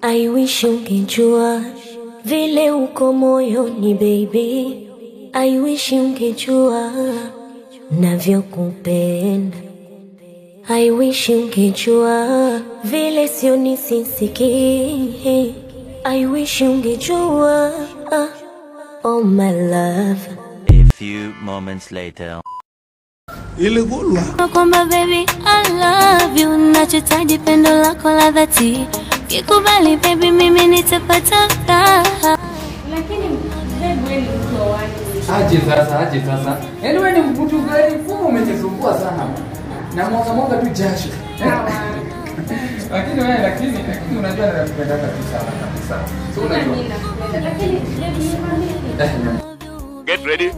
I wish ungejua vile uko moyoni baby. I wish ungejua navyokupenda. I wish ungejua vile sioni sisiki. I wish ungejua oh my love. A few moments later. Iligulwa Kwamba baby I love you, nachotaji pendo lako la dhati. Kikubali baby mimi nitapata raha. Lakini baby wewe ni wani. Aje sasa. Yaani wewe ni mtu gani fumo umetesumbua sana. Na mwanga tu jasho. Lakini unajua nakupenda kabisa. So unajua. Lakini baby Get ready.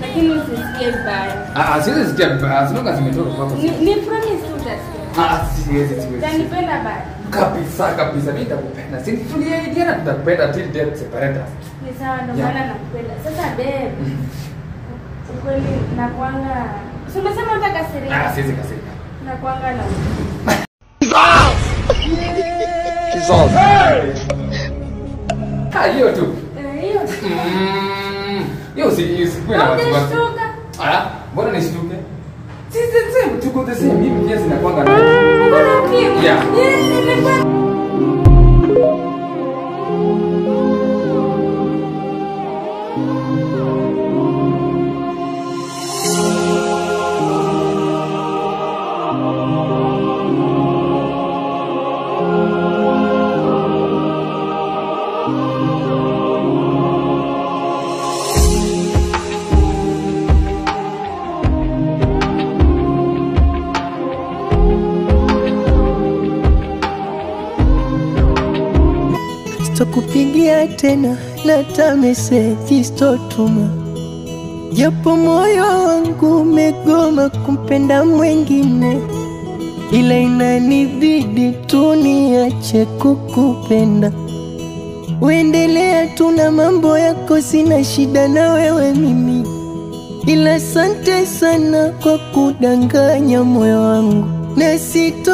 lakini usisikie vibaya. Siwezi sikia vibaya, sinoga zimetoka kwako. Ni promise tu utasikia. Siwezi. Utanipenda bado. Kabisa, mimi nitakupenda. Si tuliahidiana tutakupenda till death separate us. Ni sawa ndo maana nakupenda. Sasa babe. Ukweli nakuanga. Si umesema utakasirika? Siwezi kasirika. Nakuanga na Hiyo tu. hiyo. Hiyo si kwenda watu. Unashtuka? Mbona nishtuke? Sisi tuko the same. Mimi pia sinakwanga na. Mbona ukimya? Yeah. Nimekuwa kupigia tena na ta message stotuma. Japo moyo wangu umegoma kumpenda mwingine, ila inanibidi tu niache kukupenda. Uendelea tu na mambo yako, sina shida na wewe mimi, ila asante sana kwa kudanganya moyo wangu na sito